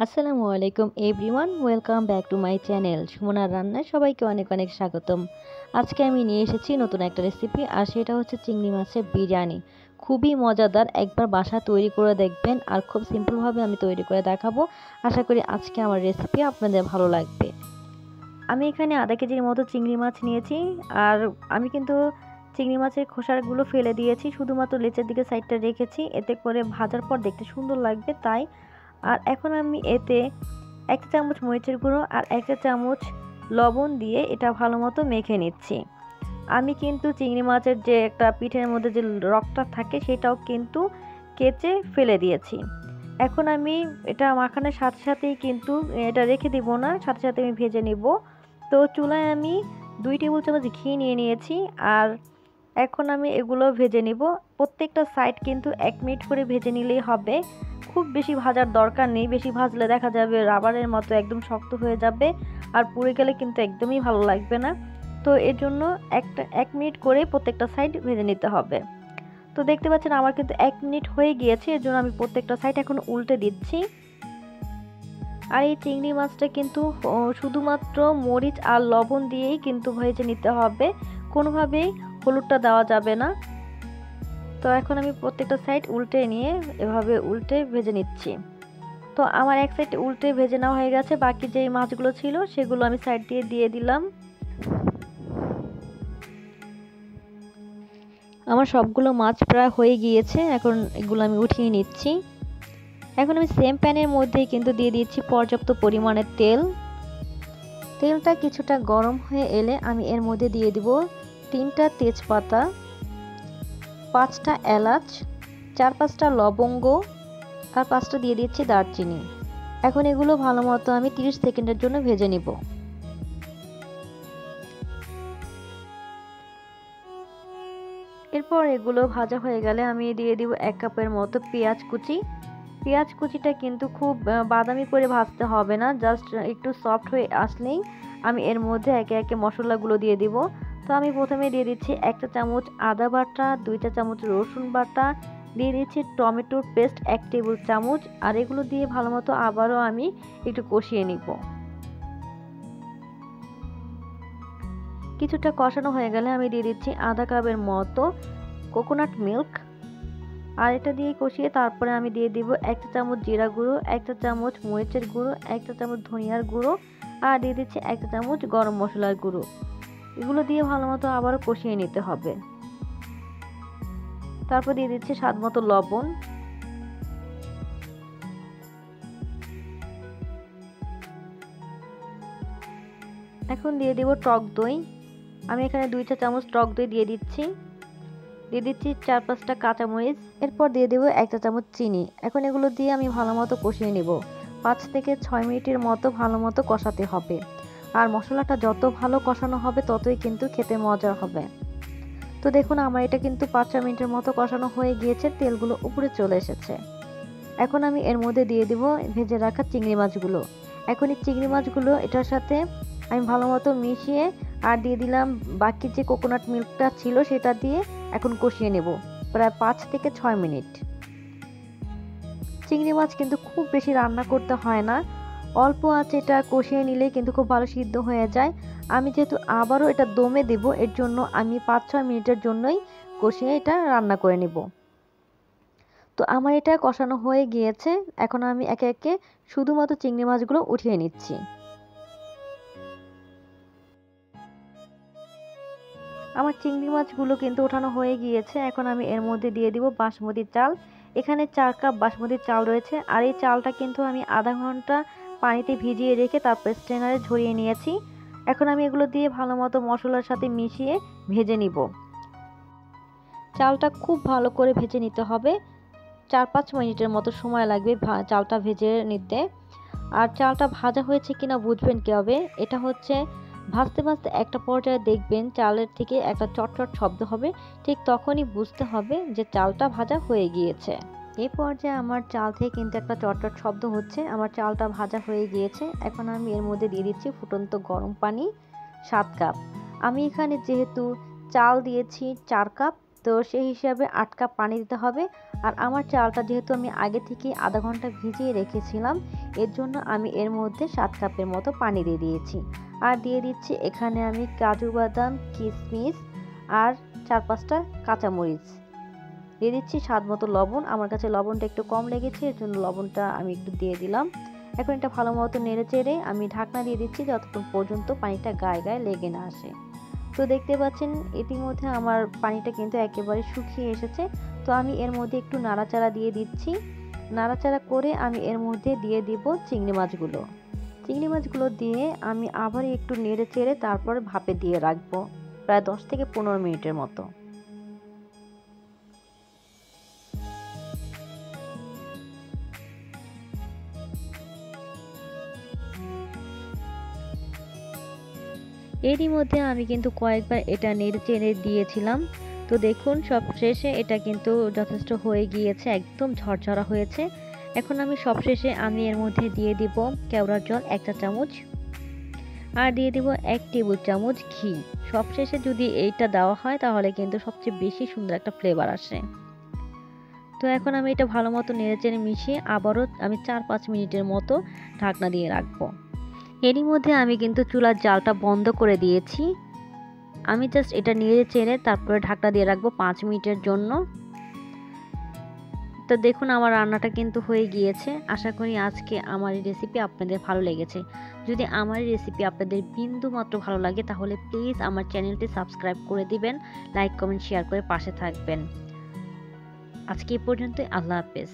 আসসালামু আলাইকুম everyone, welcome back to my channel সুমনার রান্নায় সবাইকে অনেক অনেক স্বাগতম। আজকে আমি নিয়ে এসেছি নতুন একটা রেসিপি, আর সেটা হচ্ছে চিংড়ি মাছের বিরিয়ানি। খুবই মজাদার, একবার বাসায় তৈরি করে দেখবেন। আর খুব সিম্পলভাবে আমি তৈরি করে দেখাবো। আশা করি আজকে আমার রেসিপি আপনাদের ভালো লাগবে। আমি এখানে আধা কেজির মতো চিংড়ি মাছ নিয়েছি। আর আমি কিন্তু চিংড়ি মাছের খোসাগুলো ফেলে দিয়েছি, শুধুমাত্র লেজের দিকে সাইডটা রেখেছি, এতে করে ভাজার পর দেখতে সুন্দর লাগবে তাই। আর এখন আমি এতে 1 চামচ মরিচের গুঁড়ো আর 1 চামচ লবণ দিয়ে এটা ভালো মতো মেখে নিচ্ছি। আমি কিন্তু চিংড়ি মাছের যে একটা পিঠের মধ্যে যে রগটা থাকে সেটাও কিন্তু কেচে ফেলে দিয়েছি। এখন আমি এটা মাখানোর সাথে সাথেই কিন্তু এটা রেখে দিব না, সাথে সাথে আমি ভেজে নিব। তো চুলায় আমি 2 টেবিল চামচ ঘি নিয়ে নিয়েছি। আর এখন আমি এগুলো ভেজে নিব। প্রত্যেকটা সাইড কিন্তু 1 মিনিট করে ভেজে নিলেই হবে। খুব বেশি ভাজার দরকার নেই, বেশি ভাজলে দেখা যাবে রাবারের মতো একদম শক্ত হয়ে যাবে, আর পুড়ে গেলে কিন্তু একদমই ভালো লাগবে না। তো এর জন্য 1 মিনিট করে প্রত্যেকটা সাইড ভেজে নিতে হবে। তো দেখতে পাচ্ছেন আমার কিন্তু 1 মিনিট হয়ে গিয়েছে, এর জন্য আমি প্রত্যেকটা সাইড এখন উল্টে দিচ্ছি। আর এই চিংড়ি মাছটা কিন্তু শুধুমাত্র মরিচ আর লবণ দিয়েই কিন্তু ভেজে নিতে হবে, কোনোভাবেই হলুদটা দেওয়া যাবে না। তো এখন আমি প্রত্যেকটা সাইড উল্টে নিয়ে এভাবে উল্টে ভেজে নিচ্ছি। তো আমার এক সাইড উল্টে ভেজে নেওয়া হয়ে গেছে, বাকি যেই মাছগুলো ছিল সেগুলো আমি সাইড দিয়ে দিলাম। আমার সবগুলো মাছ প্রায় হয়ে গিয়েছে, এখন এগুলো আমি উঠিয়ে নিচ্ছি। এখন আমি সেম প্যানের মধ্যেই কিন্তু দিয়ে দিচ্ছি পর্যাপ্ত পরিমাণে তেল। তেলটা কিছুটা গরম হয়ে এলে আমি এর মধ্যে দিয়ে দিব 3টা তেজপাতা, 5টা এলাচ, 4-5টা লবঙ্গ, আর 5টা দিয়ে দিচ্ছি দারচিনি। এখন এগুলো ভালো মতো আমি 30 সেকেন্ডের জন্য ভেজে নিব। এরপর এগুলো ভাজা হয়ে গেলে আমি দিয়ে দিব 1 কাপের মতো পেঁয়াজ কুচি। পেঁয়াজ কুচিটা কিন্তু খুব বাদামি করে ভাজতে হবে না, জাস্ট একটু সফট হয়ে আসলেই আমি এর মধ্যে একে একে মশলাগুলো দিয়ে দিব। তো আমি প্রথমে দিয়ে দিচ্ছি 1 চামচ আদা বাটা, 2 চামচ রসুন বাটা, দিয়ে দিচ্ছি টমেটোর পেস্ট 1 টেবিল চামচ। আর এগুলো দিয়ে ভালো মতো আবারও আমি একটু কষিয়ে নিব। কিছুটা কষানো হয়ে গেলে আমি দিয়ে দিচ্ছি আধা কাপের মতো কোকোনাট মিল্ক। আর এটা দিয়ে কষিয়ে তারপরে আমি দিয়ে দিব 1 চামচ জিরা গুঁড়ো, 1 চামচ মরিচের গুঁড়ো, 1 চামচ ধনিয়ার গুঁড়ো, আর দিয়ে দিচ্ছি 1 চামচ গরম মশলার গুঁড়ো। এগুলো দিয়ে ভালো মতো আবারও কষিয়ে নিতে হবে। তারপর দিয়ে দিচ্ছি স্বাদ মতো লবণ। এখন দিয়ে দিব টক দই। আমি এখানে 2 চামচ টক দই দিয়ে দিচ্ছি। দিয়ে দিচ্ছি 4-5টা কাঁচামরিচ। এরপর দিয়ে দেবো 1 চামচ চিনি। এখন এগুলো দিয়ে আমি ভালো মতো কষিয়ে নেব। 5 থেকে 6 মিনিটের মতো ভালো মতো কষাতে হবে। আর মশলাটা যত ভালো কষানো হবে ততই কিন্তু খেতে মজা হবে। তো দেখুন আমার এটা কিন্তু 5-6 মিনিটের মতো কষানো হয়ে গিয়েছে, তেলগুলো উপরে চলে এসেছে। এখন আমি এর মধ্যে দিয়ে দিব ভেজে রাখা চিংড়ি মাছগুলো। এখন এই চিংড়ি মাছগুলো এটার সাথে আমি ভালো মতো মিশিয়ে আর দিয়ে দিলাম বাকি যে কোকোনাট মিল্কটা ছিল সেটা দিয়ে এখন কষিয়ে নেব প্রায় 5 থেকে 6 মিনিট। চিংড়ি মাছ কিন্তু খুব বেশি রান্না করতে হয় না, অল্প আঁচে এটা কষিয়ে নিলে কিন্তু খুব ভালো সিদ্ধ হয়ে যায়। আমি যেহেতু আবারও এটা দমে দেব, এর জন্য আমি 5-6 মিনিটের জন্যই কষিয়ে এটা রান্না করে নেব। তো আমার এটা কষানো হয়ে গিয়েছে, এখন আমি একে একে শুধুমাত্র চিংড়ি মাছগুলো উঠিয়ে নিচ্ছি। আমার চিংড়ি মাছগুলো কিন্তু ওঠানো হয়ে গিয়েছে, এখন আমি এর মধ্যে দিয়ে দিব বাসমতি চাল। এখানে 4 কাপ বাসমতি চাল রয়েছে, আর এই চালটা কিন্তু আমি আধা ঘন্টা পানিতে ভিজিয়ে রেখে তারপর স্ট্রেনারে ঝরিয়ে নিয়েছি। এখন আমি এগুলো দিয়ে ভালো মতো মশলার সাথে মিশিয়ে ভেজে নিব। চালটা খুব ভালো করে ভেজে নিতে হবে, 4-5 মিনিটের মতো সময় লাগবে চালটা ভেজে নিতে। আর চালটা ভাজা হয়েছে কিনা বুঝবেন কীভাবে, এটা হচ্ছে ভাজতে ভাজতে একটা পর্যায়ে দেখবেন চালের থেকে একটা চটচট শব্দ হবে, ঠিক তখনই বুঝতে হবে যে চালটা ভাজা হয়ে গিয়েছে। এই পর্যায়ে আমার চাল থেকে কিন্তু একটা চটচট শব্দ হচ্ছে, আমার চালটা ভাজা হয়ে গিয়েছে। এখন আমি এর মধ্যে দিয়ে দিচ্ছি ফুটন্ত গরম পানি 7 কাপ। আমি এখানে যেহেতু চাল দিয়েছি 4 কাপ, তো সেই হিসাবে 8 কাপ পানি দিতে হবে। আর আমার চালটা যেহেতু আমি আগে থেকেই আধা ঘন্টা ভিজিয়ে রেখেছিলাম, এর জন্য আমি এর মধ্যে 7 কাপের মতো পানি দিয়ে দিয়েছি। আর দিয়ে দিচ্ছি এখানে আমি কাজু বাদাম, কিশমিশ আর 4-5টা কাঁচামরিচ। দিয়ে দিচ্ছি স্বাদ মতো লবণ। আমার কাছে লবণটা একটু কম লেগেছে, এর জন্য লবণটা আমি একটু দিয়ে দিলাম। এখন এটা ভালো মতো নেড়ে চেড়ে আমি ঢাকনা দিয়ে দিচ্ছি যতক্ষণ পর্যন্ত পানিটা গায়ে গায়ে লেগে না আসে। তো দেখতে পাচ্ছেন ইতিমধ্যে আমার পানিটা কিন্তু একেবারে শুকিয়ে এসেছে। তো আমি এর মধ্যে একটু নাড়াচাড়া দিয়ে দিচ্ছি। নাড়াচাড়া করে আমি এর মধ্যে দিয়ে দিব চিংড়ি মাছগুলো। চিংড়ি মাছগুলো দিয়ে আমি আবার একটু নেড়ে চেড়ে তারপর ভাপে দিয়ে রাখবো প্রায় 10 থেকে 15 মিনিটের মতো। এরই মধ্যে আমি কিন্তু কয়েকবার এটা নেড়ে চেড়ে দিয়েছিলাম। তো দেখুন সবশেষে এটা কিন্তু যথেষ্ট হয়ে গিয়েছে, একদম ঝরঝরা হয়েছে। এখন আমি সবশেষে এর মধ্যে দিয়ে দিব কেওড়ার জল 1 চা চামচ আর দিয়ে দিব 1 টেবিল চামচ ঘি। সবশেষে যদি এইটা দেওয়া হয় তাহলে কিন্তু সবচেয়ে বেশি সুন্দর একটা ফ্লেভার আসে। তো এখন আমি এটা ভালো মতো নেড়েচেড়ে মিশিয়ে আবারও আমি 4-5 মিনিটের মতো ঢাকনা দিয়ে রাখবো। এরই মধ্যে আমি কিন্তু চুলার জালটা বন্ধ করে দিয়েছি। আমি জাস্ট এটা নেড়ে চেড়ে তারপরে ঢাকনা দিয়ে রাখবো 5 মিনিটের জন্য। তো দেখুন আমার রান্নাটা কিন্তু হয়ে গিয়েছে। আশা করি আজকে আমার এই রেসিপি আপনাদের ভালো লেগেছে। যদি আমার এই রেসিপি আপনাদের বিন্দু মাত্র ভালো লাগে তাহলে প্লিজ আমার চ্যানেলটি সাবস্ক্রাইব করে দিবেন, লাইক কমেন্ট শেয়ার করে পাশে থাকবেন। আজকে এই পর্যন্তই, আল্লাহ হাফেজ।